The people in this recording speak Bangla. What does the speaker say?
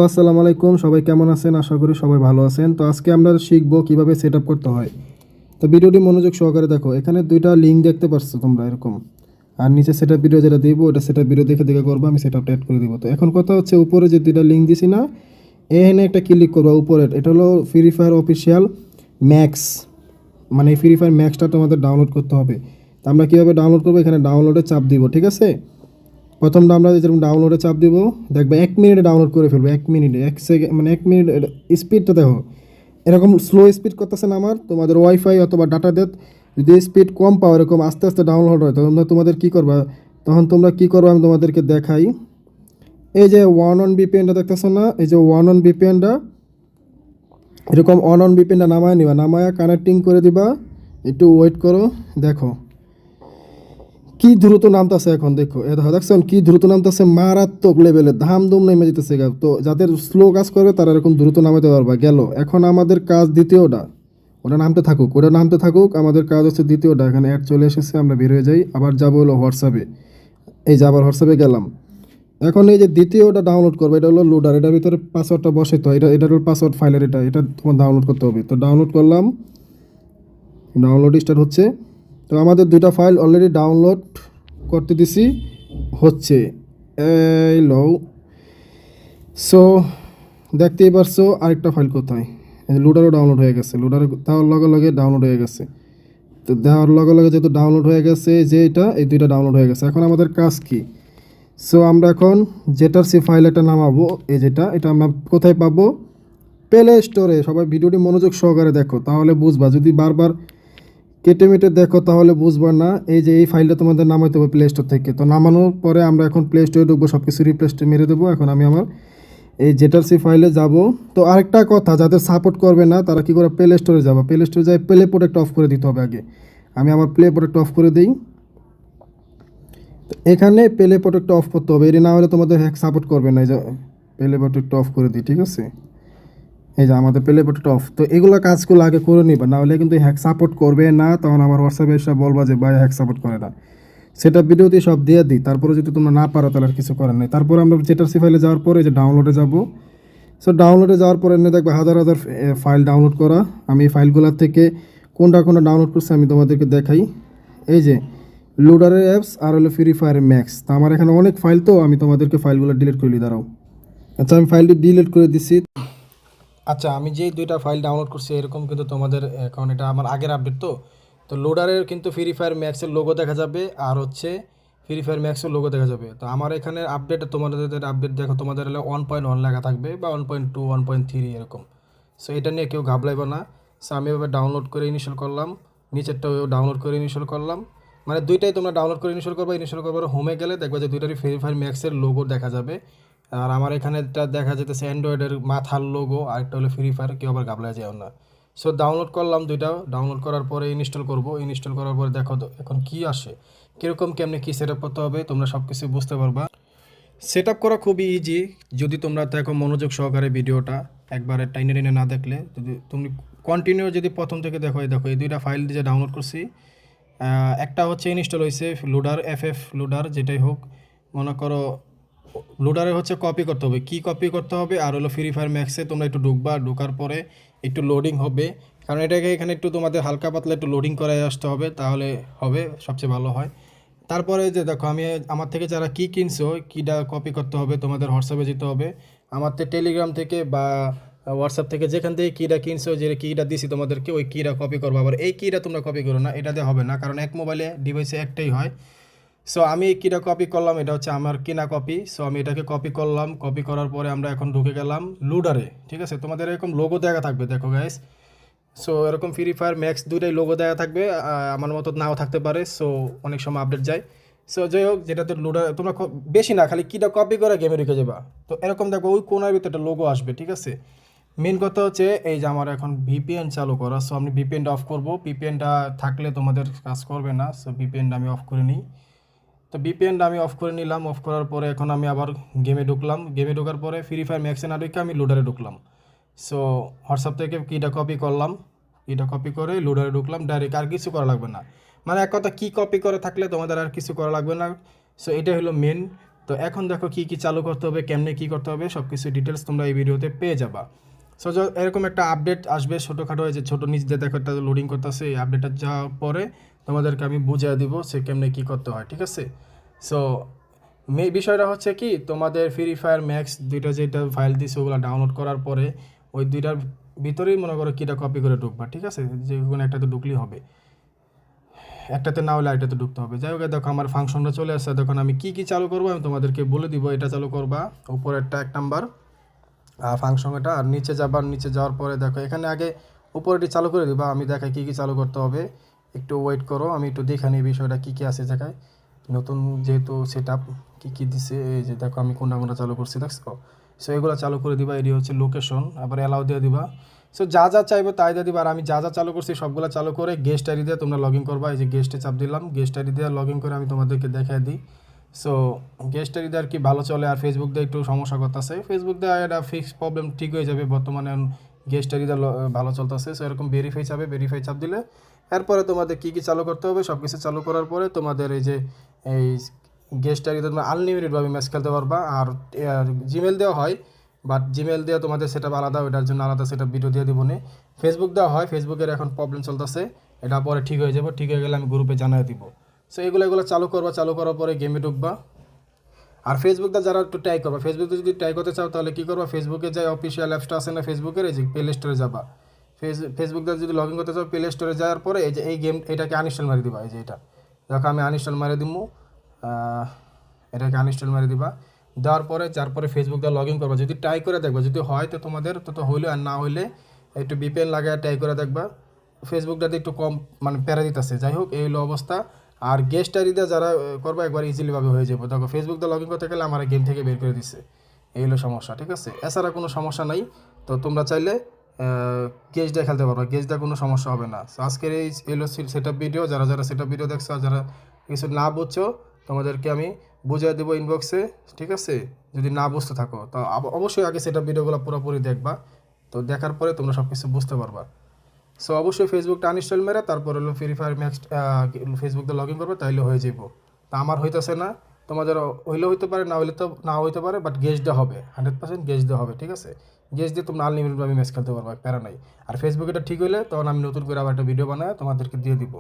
আসসালামু আলাইকুম, সবাই কেমন আছেন? আশা করি সবাই ভালো আছেন। তো আজকে আমরা শিখবো কিভাবে সেট আপ করতে হয়। তো ভিডিওটি মনোযোগ সহকারে দেখো। এখানে দুইটা লিঙ্ক দেখতে পাচ্ছ তোমরা এরকম, আর নিচে সেট আপ ভিডিও যেটা দিব ওটা সেট আপ ভিডিও দেখে দেখে করবো, আমি সেট আপটা অ্যাড করে দিব। তো এখন কথা হচ্ছে, উপরে যে দুইটা লিঙ্ক দিছি না, এখানে একটা ক্লিক করবো উপরে। এটা হলো ফ্রি ফায়ার অফিসিয়াল ম্যাক্স, মানে এই ফ্রি ফায়ার ম্যাক্সটা তোমাদের ডাউনলোড করতে হবে। তো আমরা কীভাবে ডাউনলোড করবো, এখানে ডাউনলোডে চাপ দিব, ঠিক আছে। প্রথমটা আমরা যেরকম ডাউনলোডে চাপ দিব, দেখবে 1 মিনিটে ডাউনলোড করে ফেলবো। 1 মিনিটে 1 সেকেন্ড, মানে 1 মিনিট। স্পিডটা দেখো, এরকম স্লো স্পিড করতেছে না আমার। তোমাদের ওয়াইফাই অথবা ডাটা ডেট যদি স্পিড কম পাও, এরকম আস্তে আস্তে ডাউনলোড হয়, তখন তোমাদের কী করবা, আমি তোমাদেরকে দেখাই। এই যে ওয়ান অন ভিপিএনটা দেখতেছো না, এই যে ওয়ান অন ভিপিএনটা, এরকম অন ভিপিএনটা নামায় নিবা, নামায়া কানেক্টিং করে দিবা। একটু ওয়েট করো, দেখো কি দ্রুত নামতেছে। এখন দেখো, দেখছেন কি দ্রুত নামতেছে, মারাত্মক লেভেলে ধামধুম নেমে যেতেছে। তো যাদের স্লো কাজ করবে তারা এরকম দ্রুত নামাতে পারবা। গেল, এখন আমাদের কাজ দ্বিতীয়টা, ওটা নামতে থাকুক। আমাদের কাজ হচ্ছে দ্বিতীয়টা। এখানে অ্যাড চলে এসেছে, আমরা বের হয়ে যাই। আবার যাবো হলো হোয়াটসঅ্যাপে। এই যে আবার হোয়াটসঅ্যাপে গেলাম। এখন এই যে দ্বিতীয়টা ডাউনলোড করবে, এটা হলো লোডার। এটার ভিতরে পাসওয়ার্ডটা বসে, তো এটা হলো পাসওয়ার্ড ফাইলের, এটা তোমার ডাউনলোড করতে হবে। তো ডাউনলোড করলাম, ডাউনলোড স্টার্ট হচ্ছে। তো আমাদের দুইটা ফাইল অলরেডি ডাউনলোড করতে দিছি, হচ্ছে এই লো। সো দেখতেই পারছো আরেকটা ফাইল কোথায়, লোডারও ডাউনলোড হয়ে গেছে। লোডার দেওয়ার লগে লগে ডাউনলোড হয়ে গেছে। তো দেওয়ার লগে লগে যেহেতু ডাউনলোড হয়ে গেছে, যে এটা এই দুইটা ডাউনলোড হয়ে গেছে। এখন আমাদের কাজ কি? সো আমরা এখন যেটার সে ফাইল একটা নামাবো। এটা আমরা কোথায় পাবো? প্লে স্টোরে। সবাই ভিডিওটি মনোযোগ সহকারে দেখো, তাহলে বুঝবা। যদি বারবার কেটে মেটে দেখো তাহলে বুঝবা না। এই যে এই ফাইলটা তোমাদের নামাইতে হবে প্লে স্টোর থেকে। তো নামানোর পরে আমরা এখন প্লে স্টোরে ঢুকবো, সব কিছু রিপ্লেসটে মেরে দেবো। এখন আমি আমার এই যেটার সি ফাইলে যাব। তো আরেকটা কথা, যাদের সাপোর্ট করবে না তারা কী করে, প্লে স্টোরে যাবো। প্লে স্টোরে যাই, প্লে প্রোটেক্ট অফ করে দিতে হবে আগে। আমি আমার প্লে প্রোটেক্ট অফ করে দিই। তো এখানে প্লে প্রোটেক্ট অফ করতে হবে, এটি না হলে তোমাদের হ্যাক সাপোর্ট করবে না। এই যে প্লে প্রোটেক্ট অফ করে দিই, ঠিক আছে। এই যে আমাদের প্লে প্রোটেক্ট অফ। তো এগুলো কাজগুলো আগে করে নিবা, না হলে কিন্তু হ্যাক সাপোর্ট করবে না। তখন আমার হোয়াটসঅ্যাপে এসে বলবা যে ভাই হ্যাক সাপোর্ট করে না। সেটা ভিডিওতে সব দিয়ে দিই, তারপরে যদি তোমরা না পারো তাহলে আর কিছু করার নেই। তারপরে আমরা যেটার সি ফাইলে যাওয়ার পরে যে ডাউনলোডে যাব। সো ডাউনলোডে যাওয়ার পরে এনে দেখবে হাজার হাজার ফাইল ডাউনলোড করা। আমি এই ফাইলগুলোর থেকে কোনটা ডাউনলোড করছি আমি তোমাদেরকে দেখাই। এই যে লোডারের অ্যাপস আর হলো ফ্রি ফায়ার ম্যাক্স। তা আমার এখানে অনেক ফাইল, তো আমি তোমাদেরকে ফাইলগুলো ডিলিট করে দিই, দাঁড়াও। আচ্ছা, আমি ফাইলটি ডিলিট করে দিচ্ছি। আচ্ছা, আমি যেই দুইটা ফাইল ডাউনলোড করছি এরকম কিন্তু তোমাদের, কারণ এটা আমার আগের আপডেট। তো তো লোডারের কিন্তু ফ্রি ফায়ার ম্যাক্সের লোগো দেখা যাবে, আর হচ্ছে ফ্রি ফায়ার ম্যাক্সের লোগো দেখা যাবে। তো আমার এখানে আপডেট, তোমাদের আপডেট দেখো, তোমাদের হলে 1.1 লেখা থাকবে, বা 1.2, 1.3 এরকম। সো এটা নিয়ে কেউ ঘাবলাইব না। সো আমি এভাবে ডাউনলোড করে ইনস্টল করলাম, নিচেরটাও ডাউনলোড করে ইনস্টল করলাম। মানে দুইটাই তোমরা ডাউনলোড করে ইনস্টল করবে। ইনস্টল করবার হোমে গেলে দেখবে যে দুইটারই ফ্রি ফায়ার ম্যাক্সের লোগো দেখা যাবে। আর আমার এখানে দেখা যেতেছে অ্যান্ড্রয়েডের মাথার লোগো, আরেকটা হলো ফ্রি ফায়ার, কেউ আবার ঘাবলা যায় না। সো ডাউনলোড করলাম দুইটা। ডাউনলোড করার পরে ইনস্টল করব। ইনস্টল করার পরে দেখো এখন কি আসে, কীরকম কেমনি কী সেট আপ করতে হবে, তোমরা সব কিছু বুঝতে পারবা। সেট আপ করা খুবই ইজি, যদি তোমরা দেখো মনোযোগ সহকারে ভিডিওটা, একবারে টাইনে টেনে না দেখলে। যদি তুমি কন্টিনিউ যদি প্রথম থেকে দেখো, এই দুইটা ফাইল দিয়ে ডাউনলোড করছি। একটা হচ্ছে ইনস্টল হয়েছে লোডার, লোডার যেটাই হোক, মনে করো লোডারে হচ্ছে কপি করতে হবে। কি কপি করতে হবে? আর হলো ফ্রি ফায়ার ম্যাক্সে তোমরা একটু ঢুকবা, ঢোকার পরে একটু লোডিং হবে, কারণ এটাকে এখানে একটু তোমাদের হালকা পাতলা একটু লোডিং করাই আসতে হবে, তাহলে হবে, সবচেয়ে ভালো হয়। তারপরে যে দেখো, আমি আমার থেকে যারা কি কিনছো, কিটা কপি করতে হবে, তোমাদের হোয়াটসঅ্যাপে যেতে হবে। আমার তো টেলিগ্রাম থেকে বা হোয়াটসঅ্যাপ থেকে যেখান থেকে কিটা কিনছো, যে কিটা দিছি তোমাদেরকে, ওই কিটা কপি করবো। আবার এই কিটা তোমরা কপি করো না, এটা দিয়ে হবে না, কারণ এক মোবাইলে ডিভাইসে একটাই হয়। সো আমি কিটা কপি করলাম, এটা হচ্ছে আমার কিনা কপি। সো আমি এটাকে কপি করলাম। কপি করার পরে আমরা এখন ঢুকে গেলাম লোডারে, ঠিক আছে। তোমাদের এরকম লোগো দেখা থাকবে, দেখো গাইস। সো এরকম ফ্রি ফায়ার ম্যাক্স দুইটাই লোগো দেখা থাকবে, আমার মতো নাও থাকতে পারে। সো অনেক সময় আপডেট যায়। সো যাই হোক, যেটাতে লোডার তোমরা বেশি না, খালি কিটা কপি করে গেমে রেখে যাবা। তো এরকম দেখো ওই কোনার ভিতরে একটা লোগো আসবে, ঠিক আছে। মেন কথা হচ্ছে এই যে আমার এখন ভিপিএন চালু করা। সো আমি ভিপিএনটা অফ করবো। ভিপিএনটা থাকলে তোমাদের কাজ করবে না। সো ভিপিএনটা আমি অফ করে নিই। তো ভিপিএনটা আমি অফ করে নিলাম। অফ করার পরে এখন আমি আবার গেমে ঢুকলাম। গেমে ঢোকার পরে ফ্রি ফায়ার ম্যাক্সে না ঢুকে আমি লোডারে ঢুকলাম। সো হোয়াটসঅ্যাপ থেকে কিটা কপি করলাম, কিটা কপি করে লোডারে ঢুকলাম ডাইরেক্ট, আর কিছু করা লাগবে না। মানে এক কথা, কি কপি করে থাকলে তোমাদের আর কিছু করা লাগবে না। সো এটা হলো মেন। তো এখন দেখো কি কি চালু করতে হবে, কেমনে কি করতে হবে, সব কিছু ডিটেলস তোমরা এই ভিডিওতে পেয়ে যাবা। সো এরকম একটা আপডেট আসবে ছোটোখাটো, এই যে ছোটো নিচ দিয়ে দেখো একটা লোডিং করতেছে, এই আপডেটটা যাওয়ার পরে তোমাদেরকে আমি বুঝিয়ে দিব সে কেমনে কী করতে হয়, ঠিক আছে। সো বিষয়টা হচ্ছে কি, তোমাদের ফ্রি ফায়ার ম্যাক্স দুইটা যেটা ফাইল দিছে ওগুলো ডাউনলোড করার পরে ওই দুইটার ভিতরেই মনে করো কিটা কপি করে ঢুকবা, ঠিক আছে, যে কোনো একটাতে ঢুকলেই হবে, একটাতে না হলে আরেকটাতে ঢুকতে হবে। যাই হোক, দেখো আমার ফাংশনটা চলে আসছে। দেখুন আমি কি কি চালু করবো আমি তোমাদেরকে বলে দিব। এটা চালু করবা উপরেরটা 1 নাম্বার ফাংশন এটা, আর নিচে যাবার, নিচে যাওয়ার পরে দেখো এখানে আগে উপরেটি চালু করে দিবা। আমি দেখাই কি কি চালু করতে হবে, একটু ওয়েট করো, আমি একটু দেখে নিই বিষয়টা কী কী আছে জায়গায়। নতুন যেহেতু সেট আপ কী কী দিছে, এই যে দেখো আমি কোনটা কোনটা চালু করছি দেখছো। সো এগুলো চালু করে দিবা। এটি হচ্ছে লোকেশন, আবার অ্যালাউ দিয়ে দিবা। সো যা যা চাইবে তাই দিয়ে দিবা। আর আমি যা যা চালু করছি সবগুলো চালু করে গেস্ট আইডি দিয়ে তোমরা লগ ইন করবা। এই যে গেস্টে চাপ দিলাম, গেস্ট আইডি দিয়ে লগ ইন করে আমি তোমাদেরকে দেখাই দিই। সো গেস্ট আইডি দিয়ে আর কি ভালো চলে, আর ফেসবুক দিয়ে একটু সমস্যা করতেছে। ফেসবুক দিয়ে এটা ফিক্স প্রবলেম ঠিক হয়ে যাবে বর্তমানে, গেস্ট আইডি দিয়ে ভালো চলতেছে। সো এরকম ভেরিফাই চাপে, ভেরিফাই চাপ দিলে এরপরে তোমাদের কী কী চালু করতে হবে সব কিছু চালু করার পরে তোমাদের এই যে এই গেস্ট আইডিতে তোমরা আনলিমিটেডভাবে ম্যাচ খেলতে পারবা। আর জিমেল দেওয়া হয়, বাট জিমেল দিয়ে তোমাদের সেটা আলাদা, ওইটার জন্য আলাদা সেটা ভিডিও দিয়ে দিব না। ফেসবুক দেওয়া হয়, ফেসবুকের এখন প্রবলেম চলতেছে, এটা পরে ঠিক হয়ে যাবে। ঠিক হয়ে গেলে আমি গ্রুপে জানিয়ে দিব। সো এগুলো চালু করবা, চালু করার পরে গেমে ঢুকবা। আর ফেসবুকটা যারা একটু ট্রাই করবা, ফেসবুকে যদি ট্রাই করতে চাও তাহলে কী করবা, ফেসবুকে যাই অফিসিয়াল অ্যাপসটা আছে না ফেসবুকের, এই যে প্লে স্টোরে যাবা। ফেসবুকটা যদি লগ ইন করতে চাও প্লে স্টোরে যাওয়ার পরে এই যে এই গেম এটাকে আনইনস্টল মারি দিবা। এই যে এটা দেখো আমি আনইনস্টল মারি দিব, এটাকে আনইনস্টল মারি দিবা। দেওয়ার পরে যার পরে ফেসবুকটা লগ ইন করবা, যদি ট্রাই করে দেখবা, যদি হয় তো তোমাদের তো হইলে, আর না হইলে একটু বিপিএন লাগায় ট্রাই করে দেখবা। ফেসবুকটাতে একটু কম মানে প্যারা দিতেছে। যাই হোক, এই হলো অবস্থা। আর গেস্ট আইডিতে যারা করবা একবার ইজিলিভাবে হয়ে যাবে। দেখো ফেসবুকটা লগ ইন করতে গেলে আমার গেম থেকে বের করে দিচ্ছে, এই হলো সমস্যা, ঠিক আছে। এছাড়া কোনো সমস্যা নাই। তো তোমরা চাইলে গেস্ট দিয়ে খেলতে পারবা, গেস্ট দিয়ে কোনো সমস্যা হবে না। আজকের এই এলো সেট আপ ভিডিও, যারা যারা সেট আপ ভিডিও দেখছো আর যারা কিছু না বুঝছো তোমাদেরকে আমি বুঝিয়ে দেবো ইনবক্সে, ঠিক আছে। যদি না বুঝতে থাকো তো অবশ্যই আগে সেট আপ ভিডিওগুলো পুরোপুরি দেখবা। তো দেখার পরে তোমরা সব কিছু বুঝতে পারবা। সো অবশ্যই ফেসবুকটা আনইনস্টল মেরে তারপর হলো ফ্রি ফায়ার ম্যাক্স ফেসবুকটা লগ ইন করবে, তাইলে হয়ে যাবো। তা আমার হইতেছে না, তোমাদের হইলেও হইতে পারে, না হইলে তো না হইতে পারে, বাট গেস্ট দেওয়া হবে, 100% গেস্ট দেওয়া হবে, ঠিক আছে। গেস্ট দিয়ে তোমরা আনলিমিটেডভাবে ম্যাচ খেলতে পারবা, প্যারা নাই। আর ফেসবুক এটা ঠিক হইলে তখন আমি নতুন করে আবার একটা ভিডিও বানায় তোমাদেরকে দিয়ে দিব।